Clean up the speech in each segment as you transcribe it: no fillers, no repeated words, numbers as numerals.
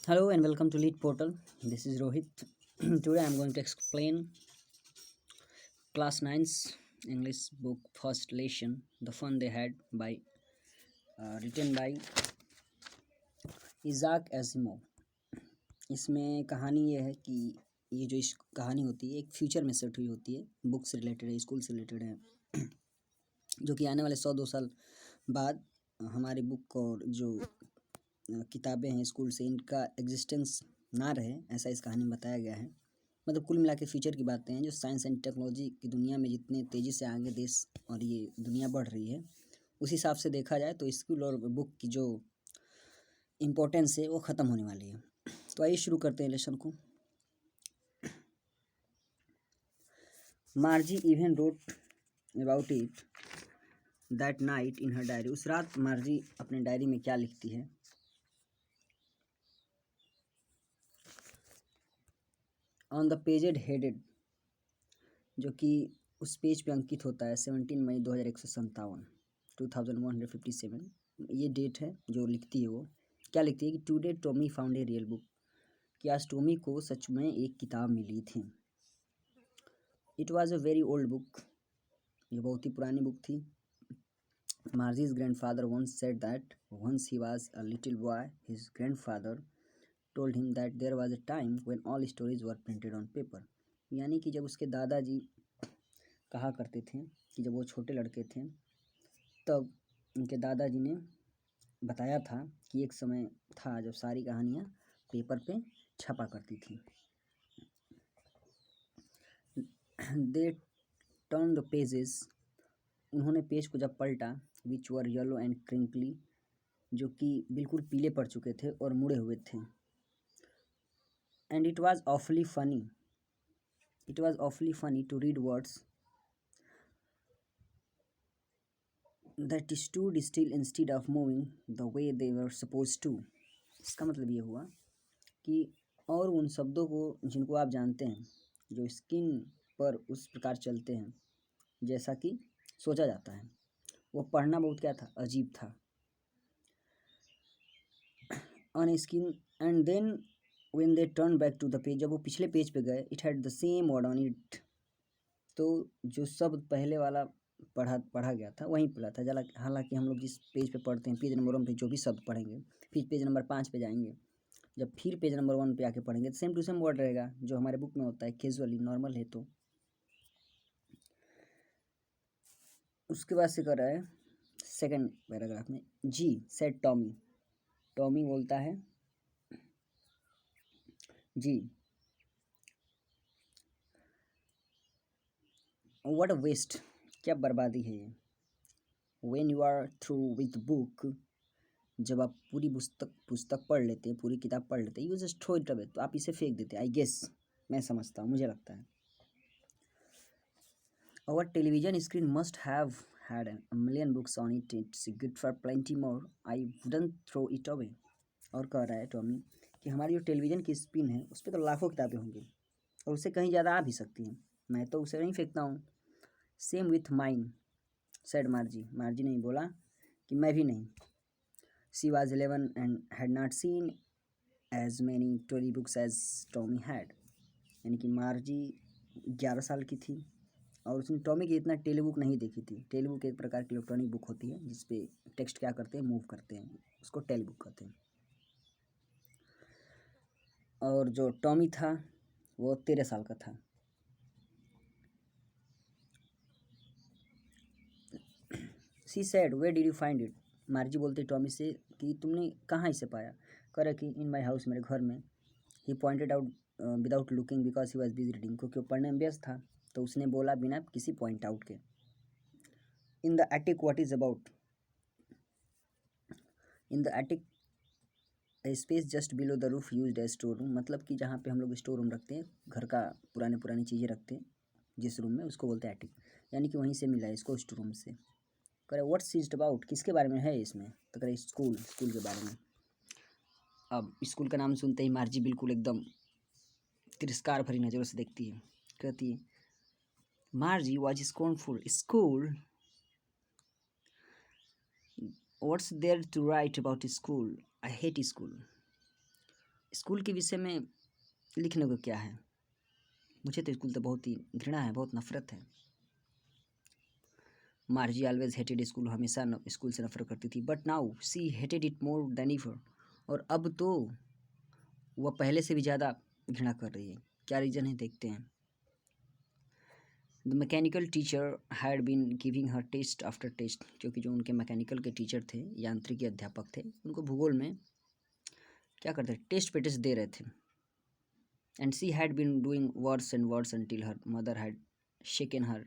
Hello and welcome to Lead Portal. This is Rohit. Today I'm going to explain Class 9's English book First Lesson, The Fun They Had by written by Isaac Asimov. इसमें कहानी ये है कि ये जो इस कहानी होती है एक फ्यूचर में सेट हुई होती है, बुक से रिलेटेड है, स्कूल से रिलेटेड है, जो कि आने वाले 100-2 साल बाद हमारी बुक और जो किताबें हैं स्कूल से इनका एग्जिस्टेंस ना रहे, ऐसा इस कहानी में बताया गया है। मतलब कुल मिला के फ्यूचर की बातें हैं जो साइंस एंड टेक्नोलॉजी की दुनिया में जितने तेज़ी से आगे देश और ये दुनिया बढ़ रही है, उस हिसाब से देखा जाए तो स्कूल और बुक की जो इम्पोर्टेंस है वो ख़त्म होने वाली है। तो आइए शुरू करते हैं लेसन को। मार्जी even wrote about it that night in her diary. उस रात मार्जी अपने डायरी में क्या लिखती है। ऑन द पेजेड हेडेड, जो कि उस पेज पे अंकित होता है 17 मई 2157 2157, ये डेट है जो लिखती है। वो क्या लिखती है कि today Tommy found a real book, कि आज टॉमी को सच में एक किताब मिली थी। It was a very old book, ये बहुत ही पुरानी बुक थी। Margie's grandfather once said that once he was a little boy his grandfather told him that there was a time when all stories were printed on paper. यानी कि जब उसके दादाजी कहा करते थे कि जब वो छोटे लड़के थे तब उनके दादाजी ने बताया था कि एक समय था जब सारी कहानियाँ पेपर पे छपा करती थी। दे टर्न द पेजेस, उन्होंने पेज को जब पलटा, विच वर येलो एंड क्रिंकली, जो कि बिल्कुल पीले पड़ चुके थे और मुड़े हुए थे। And it was awfully funny to read words that stood still instead of moving the way they were supposed to. इसका मतलब ये हुआ कि और उन शब्दों को जिनको आप जानते हैं जो स्किन पर उस प्रकार चलते हैं जैसा कि सोचा जाता है, वो पढ़ना बहुत क्या था, अजीब था। On screen and then when they turn back to the page, जब वो पिछले पेज पे गए, it had the same word on it, तो जो शब्द पहले वाला पढ़ा पढ़ा गया था वहीं पढ़ा था। हालांकि हम लोग जिस पेज पे पढ़ते हैं, पेज नंबर 1 पे जो भी शब्द पढ़ेंगे, फिर पेज नंबर 5 पे जाएंगे, जब फिर पेज नंबर 1 पे आके पढ़ेंगे तो सेम टू सेम वर्ड रहेगा जो हमारे बुक में होता है, कैजुअली नॉर्मल है। तो उसके बाद से कर रहा है सेकंड पैराग्राफ में, जी सेड टॉमी, टॉमी बोलता है जी, व्हाट अ वेस्ट, क्या बर्बादी है ये। When you are through with book, जब आप पूरी पुस्तक पढ़ लेते हैं, पूरी किताब पढ़ लेते हैं, you just throw it away, तो आप इसे फेंक देते हैं। आई गेस, मैं समझता हूँ, मुझे लगता है। Our television screen must have had a million books on it. It's good for plenty more. I wouldn't throw it away. और कह रहा है टॉमी कि हमारी जो टेलीविज़न की स्क्रीन है उस पर तो लाखों किताबें होंगी और उससे कहीं ज़्यादा आ भी सकती हैं, मैं तो उसे नहीं फेंकता हूँ। Same with mine said Margie, Margie ने बोला कि मैं भी नहीं। She was 11 and had not seen as many story books as Tommy had, यानी कि मार्जी 11 साल की थी और उसने टॉमी की इतना टेलीबुक नहीं देखी थी। टेलीबुक एक प्रकार की इलेक्ट्रॉनिक बुक होती है जिसपे टेक्स्ट क्या करते हैं, मूव करते हैं, उसको टेलीबुक कहते हैं। और जो टॉमी था वो 13 साल का था। She said where did you find it, Margie बोलते टॉमी से कि तुमने कहाँ इसे पाया। करे कि इन माई हाउस, मेरे घर में। He pointed out without looking because he was busy reading, क्योंकि वो पढ़ने में व्यस्त था, तो उसने बोला बिना किसी पॉइंट आउट के। In the attic what is about, in the attic space just below the roof used as store room, मतलब कि जहाँ पे हम लोग स्टोर रूम रखते हैं, घर का पुरानी पुरानी चीज़ें रखते हैं जिस रूम में, उसको बोलते हैं एटिक, यानी कि वहीं से मिला है इसको स्टोर रूम से। करे व्हाट्स इज अबाउट, किसके बारे में है इसमें, तो करे स्कूल के बारे में। अब स्कूल का नाम सुनते ही मार्जी बिल्कुल एकदम तिरस्कार भरी नज़रों से देखती है, कहती है Margie was scornful, school, what's there to write about school, I hate school. School के विषय में लिखने को क्या है, मुझे तो स्कूल तो बहुत ही घृणा है, बहुत नफरत है। मार्जी ऑलवेज हेटेड स्कूल, हमेशा स्कूल से नफरत करती थी। But now see hated it more than ever, और अब तो वह पहले से भी ज़्यादा घृणा कर रही है। क्या रीज़न है देखते हैं। The mechanical teacher had been giving her test after test, क्योंकि जो उनके मैकेनिकल के टीचर थे, यांत्रिकी अध्यापक थे, उनको भूगोल में क्या करते थे, टेस्ट पे टेस्ट दे रहे थे। And she had been doing worse and worse until her mother had shaken her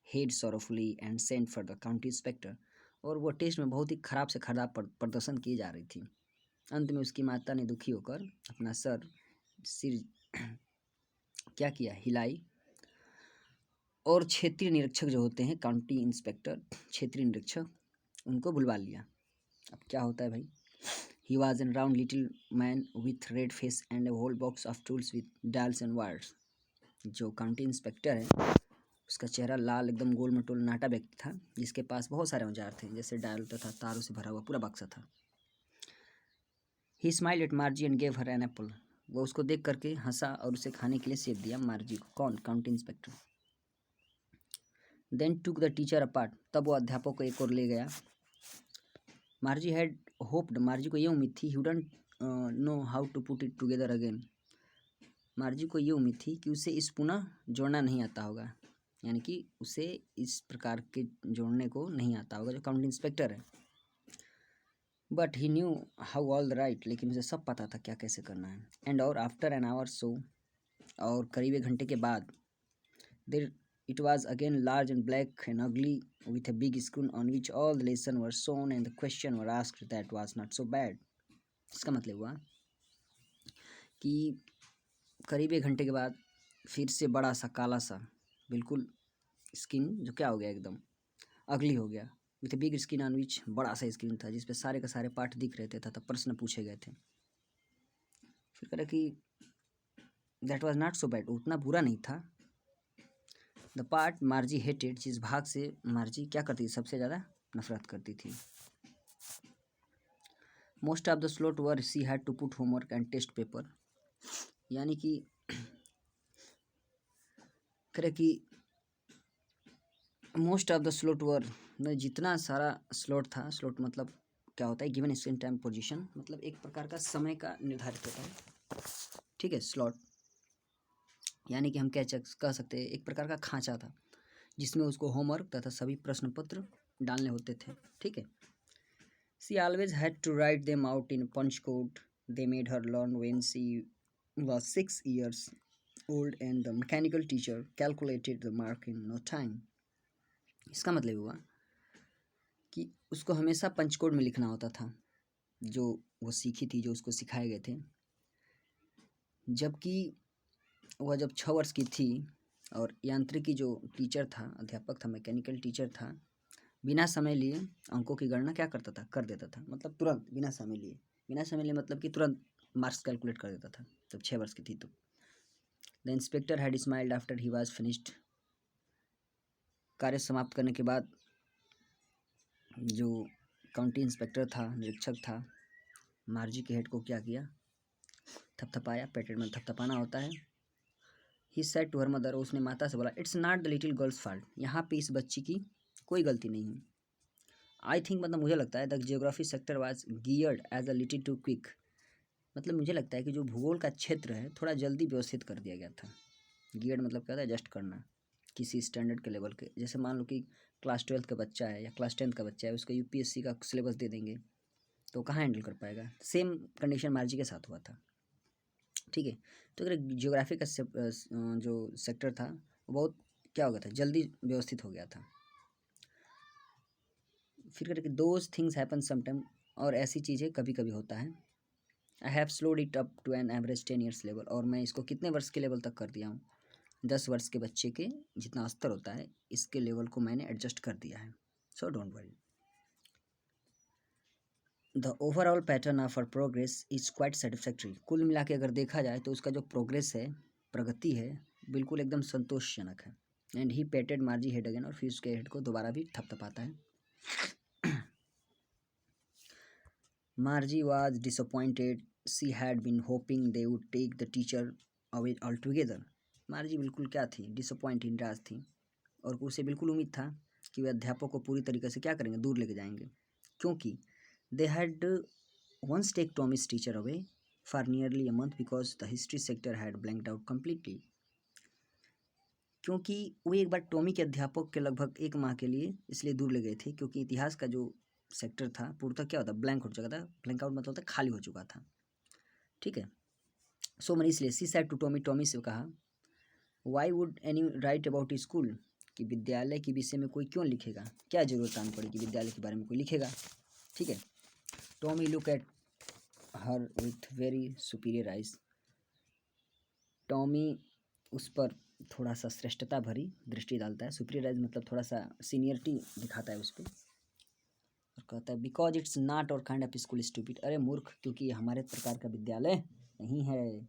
head sorrowfully and sent for the county inspector. और वो टेस्ट में बहुत ही खराब से खराब प्रदर्शन की जा रही थी। अंत में उसकी माता ने दुखी होकर अपना सिर क्या किया, हिलाई, और क्षेत्रीय निरीक्षक जो होते हैं, काउंटी इंस्पेक्टर, क्षेत्रीय निरीक्षक, उनको बुलवा लिया। अब क्या होता है भाई, he was an round little man with red face and a whole box of tools with dials and wires. जो काउंटी इंस्पेक्टर है, उसका चेहरा लाल, एकदम गोल मटोल नाटा व्यक्ति था, जिसके पास बहुत सारे औजार थे, जैसे डायल होता था, तारों से भरा हुआ पूरा बक्सा था। He smiled at Margie and gave her an apple. वो उसको देख करके हंसा और उसे खाने के लिए सेब दिया मार्जी को। कौन, county inspector. Then took the teacher apart, तब वो अध्यापक को एक और ले गया। मार्जी हैड होप्ड, मार्जी को ये उम्मीद थी, he wouldn't know how to put it together again. Margie को ये उम्मीद थी कि उसे इस पुनः जोड़ना नहीं आता होगा, यानी कि उसे इस प्रकार के जोड़ने को नहीं आता होगा, जो काउंटी इंस्पेक्टर है। But he knew how all the right, लेकिन उसे सब पता था क्या कैसे करना है। एंड और आफ्टर एन आवर सो, और करीब 1 घंटे के बाद, देर it was again large and black and ugly with a big screen on which all the lessons were shown and the question were asked that was not so bad। इसका मतलब हुआ कि करीब 1 घंटे के बाद फिर से बड़ा सा काला सा बिल्कुल स्क्रीन, जो क्या हो गया, एकदम अगली हो गया, with big screen on which, बड़ा सा स्क्रीन था जिस पे सारे के सारे पाठ दिख रहे थे तथा प्रश्न पूछे गए थे। फिर कह कि that was not so bad, उतना बुरा नहीं था। द पार्ट मार्जी हेटेड, जिस भाग से मार्जी क्या करती थी, सबसे ज़्यादा नफरत करती थी। Most of the slot where she had to put homework and test paper, यानी कि करे कि most of the slot where, जितना सारा स्लॉट था, स्लॉट मतलब क्या होता है, गिवन स्क्रीन टाइम पोजीशन, मतलब एक प्रकार का समय का निर्धारित होता है, ठीक है। स्लॉट यानी कि हम कह सकते हैं एक प्रकार का खांचा था, जिसमें उसको होमवर्क तथा सभी प्रश्न पत्र डालने होते थे, ठीक है। She always had to write them out in punch code they made her learn when she was 6 years old and the mechanical teacher calculated the mark in no time। इसका मतलब हुआ कि उसको हमेशा पंचकोड में लिखना होता था, जो वो सीखी थी, जो उसको सिखाए गए थे। जबकि वह जब 6 वर्ष की थी, और यांत्रिकी जो टीचर था, अध्यापक था, मैकेनिकल टीचर था, बिना समय लिए अंकों की गणना क्या करता था, कर देता था, मतलब तुरंत, बिना समय लिए मतलब कि तुरंत मार्क्स कैलकुलेट कर देता था, जब 6 वर्ष की थी तो। The inspector had smiled after he was finished, कार्य समाप्त करने के बाद जो काउंटी इंस्पेक्टर था, निरीक्षक था, मार्जी के हेड को क्या किया, थपथपाया, पेटेड में थपथपाना होता है। He said to her mother, उसने माता से बोला, it's not the little girl's fault, यहाँ पे इस बच्ची की कोई गलती नहीं है। आई थिंक, मतलब मुझे लगता है, the geography sector was geared as a little too quick, मतलब मुझे लगता है कि जो भूगोल का क्षेत्र है थोड़ा जल्दी व्यवस्थित कर दिया गया था। गियर्ड मतलब क्या होता है, एडजस्ट करना किसी स्टैंडर्ड के लेवल के, जैसे मान लो कि क्लास 12 का बच्चा है या क्लास 10 का बच्चा है, उसको यूपीएससी का सिलेबस दे देंगे तो कहाँ हैंडल कर पाएगा। सेम कंडीशन मार्जी के साथ हुआ था, ठीक है। तो अगर जियोग्राफी का जो सेक्टर था वो बहुत क्या हो गया था, जल्दी व्यवस्थित हो गया था। फिर करके दोज थिंग्स हैपन समटाइम, और ऐसी चीज़ें कभी कभी होता है। I have slowed it up to an average 10 years level, और मैं इसको कितने वर्ष के लेवल तक कर दिया हूँ, 10 वर्ष के बच्चे के जितना स्तर होता है, इसके लेवल को मैंने एडजस्ट कर दिया है। So don't worry, the overall pattern of our progress is quite satisfactory, कुल मिला के अगर देखा जाए तो उसका जो प्रोग्रेस है, प्रगति है, बिल्कुल एकदम संतोषजनक है। And he patted Margie head again, और फिर उसके हेड को दोबारा भी थपथपाता है। Margie was disappointed. She had been hoping they would take the teacher away altogether. मार्जी बिल्कुल क्या थी, डिसअपॉइंटेड, निराश थी, और उसे बिल्कुल उम्मीद था कि वे अध्यापक को पूरी तरीके से क्या करेंगे, दूर लेके जाएंगे, क्योंकि they had once take Tommy's teacher away for nearly a month because the history sector had blanked out completely. क्योंकि वो एक बार टॉमी के अध्यापक के लगभग एक माह के लिए इसलिए दूर ले गए थे क्योंकि इतिहास का जो सेक्टर था पूर्णतः क्या होता, ब्लैंक हो चुका था। ब्लैंक आउट मतलब होता है खाली हो चुका था, ठीक है। सो मैंने इसलिए she said to Tommy, Tommy से कहा, why would any write about school, कि विद्यालय के विषय में कोई क्यों लिखेगा, क्या जरूरत आन पड़ी कि विद्यालय के बारे में कोई लिखेगा, ठीक है। Tommy look at her with very superior eyes. Tommy उस पर थोड़ा सा श्रेष्ठता भरी दृष्टि डालता है, सुपीरियर आइज मतलब थोड़ा सा सीनियरिटी दिखाता है उस पर, और कहता है बिकॉज इट्स नॉट और काइंड ऑफ स्कूल स्टूपिड, अरे मूर्ख, क्योंकि ये हमारे प्रकार का विद्यालय नहीं है।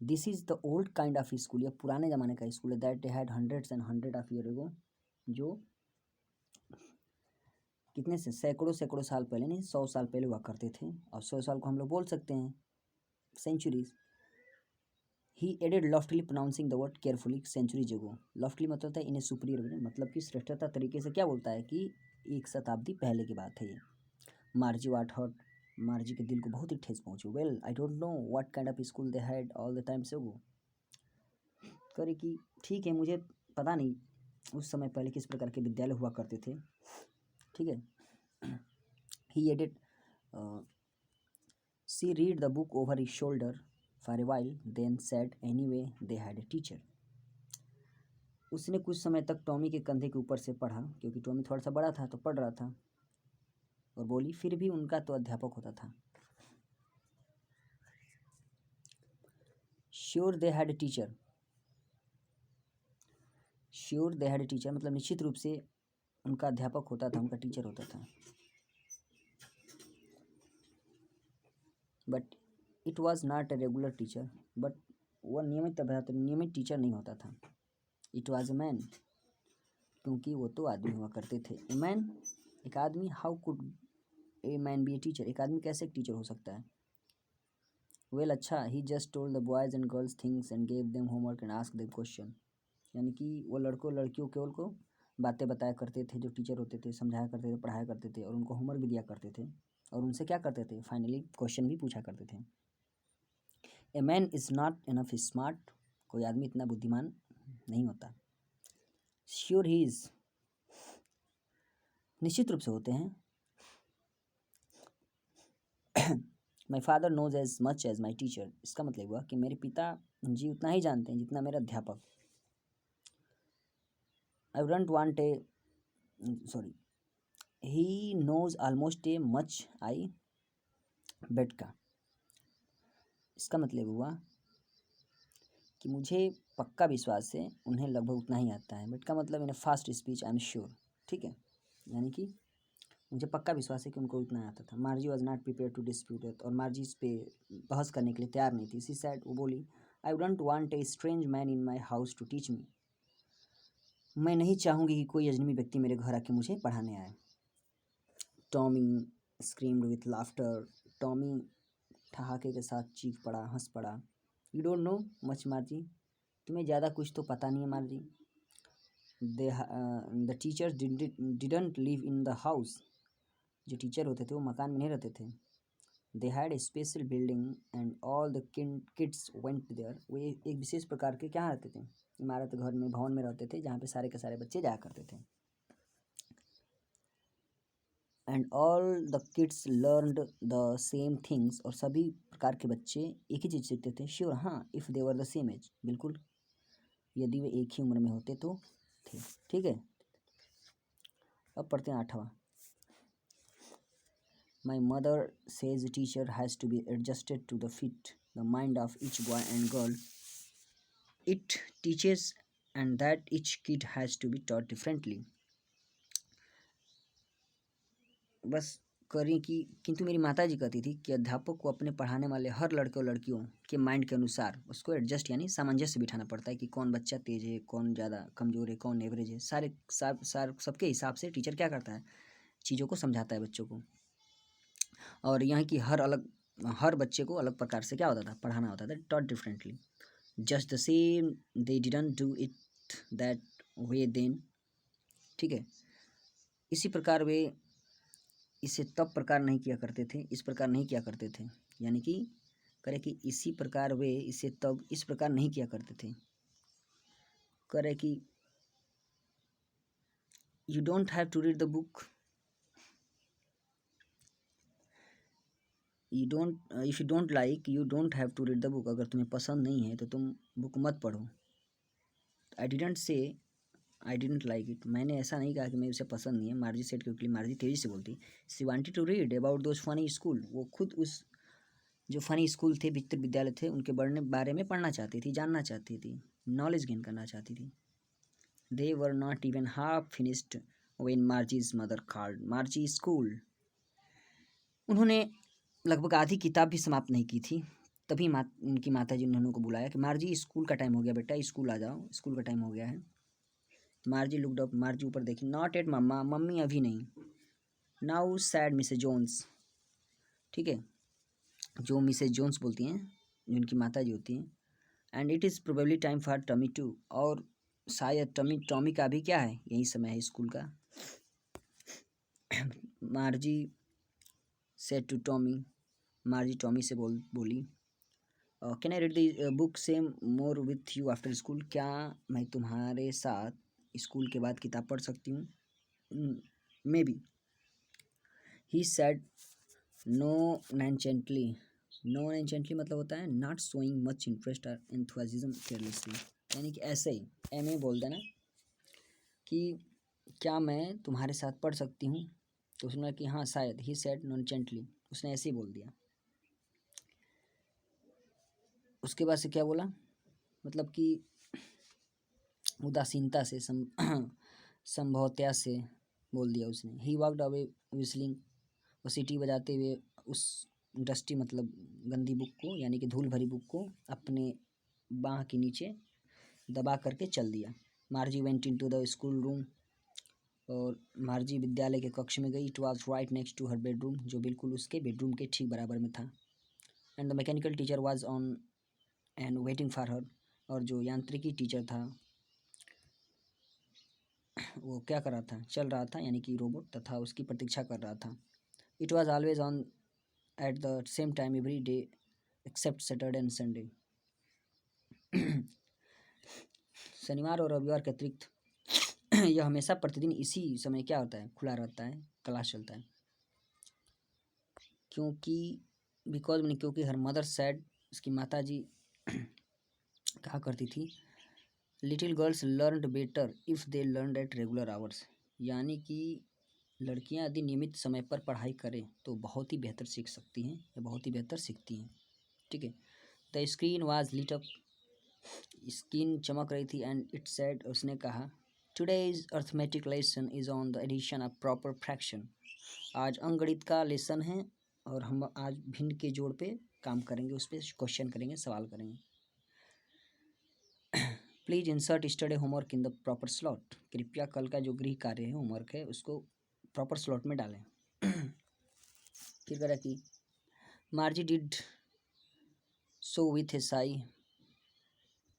This is the old kind of school, यह पुराने ज़माने का स्कूल है, that they had hundreds and hundred of year ago, जो कितने से सैकड़ों सैकड़ों साल पहले, नहीं 100 साल पहले हुआ करते थे, और 100 साल को हम लोग बोल सकते हैं centuries. He added loftily pronouncing the word carefully centuries ago, loftily मतलब था इन ए सुपीरियर वे, मतलब कि श्रेष्ठता तरीके से क्या बोलता है कि एक शताब्दी पहले की बात है ये। मार्जी वाट हर्ट, मार्जी के दिल को बहुत ही ठेस पहुंची। Well I don't know what kind of school they had all the time से गो, करे कि ठीक है, मुझे पता नहीं उस समय पहले किस प्रकार के विद्यालय हुआ करते थे, ठीक है। He added she read the book over his shoulder for a while then said anyway they had a teacher. उसने कुछ समय तक टॉमी के कंधे के ऊपर से पढ़ा, क्योंकि टॉमी थोड़ा सा बड़ा था तो पढ़ रहा था, और बोली फिर भी उनका तो अध्यापक होता था। Sure they had a teacher, sure they had a teacher मतलब निश्चित रूप से उनका अध्यापक होता था, उनका टीचर होता था। But it was not a regular teacher, but वह नियमित टीचर नहीं होता था। इट वॉज ए मैन, क्योंकि वो तो आदमी हुआ करते थे। ए मैन, एक आदमी, how could a man B a teacher, एक आदमी कैसे एक टीचर हो सकता है। वेल अच्छा, he just told the boys and girls things and gave them homework and ask them question, यानी कि वो लड़कों लड़कियों केवल को बातें बताया करते थे, जो टीचर होते थे, समझाया करते थे, पढ़ाया करते थे, और उनको होमवर्क भी दिया करते थे, और उनसे क्या करते थे, फाइनली क्वेश्चन भी पूछा करते थे। A man is not enough smart, कोई आदमी इतना बुद्धिमान नहीं होता। श्योर ही इज़, निश्चित रूप से होते हैं। My father knows as much as my teacher, इसका मतलब हुआ कि मेरे पिता जी उतना ही जानते हैं जितना मेरा अध्यापक। I wouldn't want a sorry, he knows almost a much I bet का, इसका मतलब हुआ कि मुझे पक्का विश्वास है उन्हें लगभग उतना ही आता है। बेट का मतलब in fast speech I am sure, ठीक है, यानी कि मुझे पक्का विश्वास है कि उनको उतना आता था। Margie was not prepare to dispute it, और मार्जी इस पे बहस करने के लिए तैयार नहीं थी। सी सैड, वो बोली, I wouldn't want a strange man in my house to teach me, मैं नहीं चाहूँगी कि कोई अजनबी व्यक्ति मेरे घर आके मुझे पढ़ाने आए। Tommy screamed with laughter, Tommy ठहाके के साथ चीख पड़ा, हंस पड़ा। You don't know much Margie, तुम्हें ज़्यादा कुछ तो पता नहीं है Margie. The teachers didn't live in the house, जो टीचर होते थे वो मकान में नहीं रहते थे। They had a special building and all the kids went there, वो एक विशेष प्रकार के क्या रहते थे, इमारत घर में, भवन में रहते थे, जहाँ पे सारे के सारे बच्चे जाया करते थे। And all the kids learned the same things, और सभी प्रकार के बच्चे एक ही चीज़ सीखते थे। श्योर, हाँ, if they were the same age, बिल्कुल, यदि वे एक ही उम्र में होते तो थे, ठीक है। अब पढ़ते हैं 8वां। My mother says teacher has to be adjusted to the fit the mind of each boy and girl it teaches and that each kid has to be taught differently. बस करें कि, किंतु मेरी माता जी कहती थी कि अध्यापक को अपने पढ़ाने वाले हर लड़के और लड़कियों के माइंड के अनुसार उसको एडजस्ट यानी सामंजस्य बिठाना पड़ता है कि कौन बच्चा तेज है, कौन ज़्यादा कमज़ोर है, कौन एवरेज है, सबके हिसाब से टीचर क्या करता है, चीज़ों को समझाता है बच्चों को। और यहाँ की हर बच्चे को अलग प्रकार से क्या होता था, पढ़ाना होता था, taught differently. Just the same they didn't do it that way then, ठीक है। इसी प्रकार वे इसे तब प्रकार नहीं किया करते थे, इस प्रकार नहीं किया करते थे, यानी कि करे कि इसी प्रकार वे इसे तब इस प्रकार नहीं किया करते थे। करे कि you don't have to read the book, you don't if you don't like you don't have to read the book, अगर तुम्हें पसंद नहीं है तो तुम बुक मत पढ़ो। I didn't say I didn't like it, मैंने ऐसा नहीं कहा कि मैं उसे पसंद नहीं है, मार्जी सेड, क्योंकि मार्जी तेजी से बोलती। She wanted to read about those funny school, वो खुद उस जो फनी स्कूल थे, विचित्र विद्यालय थे, उनके बारे में पढ़ना चाहती थी, जानना चाहती थी, नॉलेज गेन करना चाहती थी। They were not even half finished when Margie's mother called Margie school, उन्होंने लगभग आधी किताब भी समाप्त नहीं की थी, तभी उनकी माता जी ने उनको बुलाया कि मार्जी स्कूल का टाइम हो गया बेटा, स्कूल आ जाओ, स्कूल का टाइम हो गया है। मार्जी लुक्ड अप, मार्जी ऊपर देखी, नॉट एट मम्मा, मम्मी अभी नहीं। नाउ सैड मिसेज जोन्स, ठीक है, जो मिसेज जोन्स बोलती हैं, जो उनकी माता जी होती हैं। And it is probably time for Tommy too, और शायद टॉमी का भी क्या है, यही समय है स्कूल का। Margie said to Tommy, Margie Tommy से बोली, can I read the book some more with you after school, क्या मैं तुम्हारे साथ स्कूल के बाद किताब पढ़ सकती हूँ? Maybe, he said no nonchalantly, no nonchalantly मतलब होता है नॉट शोइंग मच इंटरेस्ट और एंथुसियाज्म केयरलेसली, यानी कि ऐसे ही एम बोल देना कि क्या मैं तुम्हारे साथ पढ़ सकती हूँ, तो उसने कि हाँ शायद, ही सेड नॉनचेंटली, उसने ऐसे ही बोल दिया। उसके बाद से क्या बोला, मतलब कि उदासीनता से संभवतया से बोल दिया उसने। ही वॉकड अवे विस्लिंग, वो सीटी बजाते हुए उस डस्टी मतलब गंदी बुक को, यानी कि धूल भरी बुक को अपने बाह के नीचे दबा करके चल दिया। Margie went into the school room, और मार्जी विद्यालय के कक्ष में गई। It was right next to her bedroom, जो बिल्कुल उसके बेडरूम के ठीक बराबर में था। And the mechanical teacher was on and waiting for her, और जो यांत्रिकी टीचर था वो क्या कर रहा था, चल रहा था, यानी कि रोबोट, तथा उसकी प्रतीक्षा कर रहा था। It was always on at the same time every day except Saturday and Sunday, शनिवार और रविवार के अतिरिक्त यह हमेशा प्रतिदिन इसी समय क्या होता है, खुला रहता है, क्लास चलता है। क्योंकि हर मदर सैड, उसकी माता जी कहा करती थी, little girls learned better if they learn at regular hours, यानी कि लड़कियां यदि नियमित समय पर पढ़ाई करें तो बहुत ही बेहतर सीख सकती हैं, या बहुत ही बेहतर सीखती हैं, ठीक है। The screen was lit up, screen चमक रही थी, एंड इट सेड, उसने कहा, today's arithmetic lesson is on the addition of proper fraction, आज अंकगणित का लेसन है, और हम आज भिन्न के जोड़ पे काम करेंगे, उस पर क्वेश्चन करेंगे, सवाल करेंगे। Please insert study homework in the proper slot, कृपया कल का जो गृह कार्य है, होमवर्क है, उसको प्रॉपर स्लॉट में डालें। फिर करा कि मार्जी डिड सो विथ ए साई,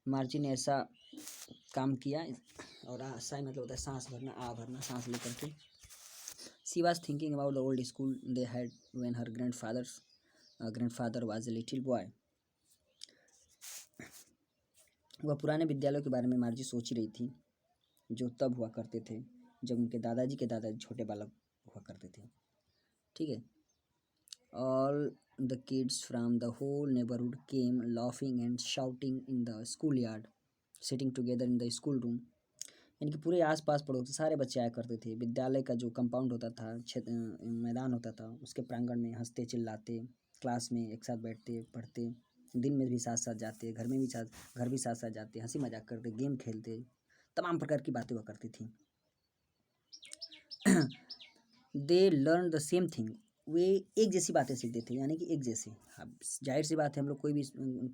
मार्जी ने ऐसा काम किया, और साई मतलब होता है सांस भरना, भरना, सांस लेकर के। She was thinking about the old school they had when her grandfather was a little boy, वह पुराने विद्यालयों के बारे में मार्जी सोच ही रही थी, जो तब हुआ करते थे जब उनके दादाजी छोटे बालक हुआ करते थे, ठीक है। All the kids from the whole neighbourhood came laughing and shouting in the school yard, sitting together in the school room, यानी कि पूरे आसपास पड़ोस से सारे बच्चे आया करते थे। विद्यालय का जो कंपाउंड होता था, मैदान होता था, उसके प्रांगण में हंसते चिल्लाते, क्लास में एक साथ बैठते पढ़ते, दिन में भी साथ साथ जाते, घर भी साथ साथ जाते, हंसी मजाक करते, गेम खेलते, तमाम प्रकार की बातें हुआ करती थी। They learn the same thing, वे एक जैसी बातें सीखते थे, यानी कि एक जैसे। अब जाहिर सी बात है, हम लोग कोई भी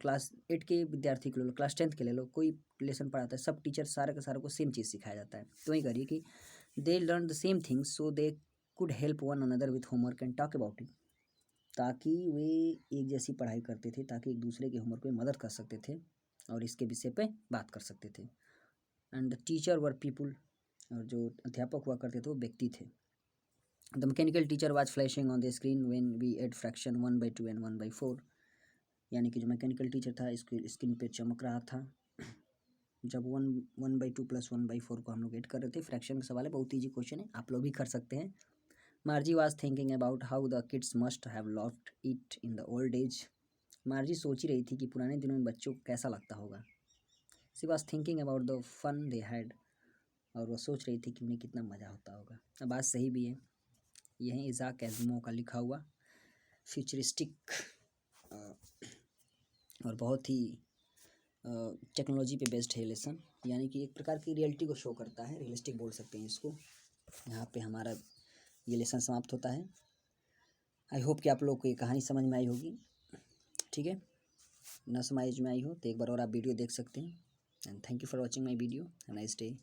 क्लास 8 के विद्यार्थी को ले लो, क्लास 10th के ले लो, कोई लेसन पढ़ाता है, सब टीचर सारे के सारे को सेम चीज़ सिखाया जाता है। तो वही करिए कि दे learn the same thing so they could help one another with homework and talk about it, ताकि वे एक जैसी पढ़ाई करते थे, ताकि एक दूसरे के होमवर्क में मदद कर सकते थे और इसके विषय पे बात कर सकते थे। And the teacher were people, और जो अध्यापक हुआ करते थे वो व्यक्ति थे। The mechanical teacher was flashing on the screen when we add fraction 1/2 and 1/4, यानी कि जो मैकेनिकल टीचर था इसके स्क्रीन पे चमक रहा था जब 1/2 + 1/4 को हम लोग ऐड कर रहे थे। फ्रैक्शन का सवाल है, बहुत ईजी क्वेश्चन है, आप लोग भी कर सकते हैं। मार्जी was thinking about how the kids must have loved it in the old age. मार्जी सोच ही रही थी कि पुराने दिनों में बच्चों को कैसा लगता होगा। She was thinking about the fun they had, और वो सोच रही थी कि उन्हें कितना मज़ा होता होगा। अब बात सही भी है। यह है इज़ाक एज़िमोव का लिखा हुआ फ्यूचरिस्टिक और बहुत ही टेक्नोलॉजी पे बेस्ड है लेसन, यानी कि एक प्रकार की रियलिटी को शो करता है, रियलिस्टिक बोल सकते हैं इसको। यहाँ पे हमारा ये लेसन समाप्त होता है। आई होप कि आप लोग को ये कहानी समझ में आई होगी। ठीक है, ना समझ में आई हो तो एक बार और आप वीडियो देख सकते हैं। And thank you for watching my video. Have a nice day.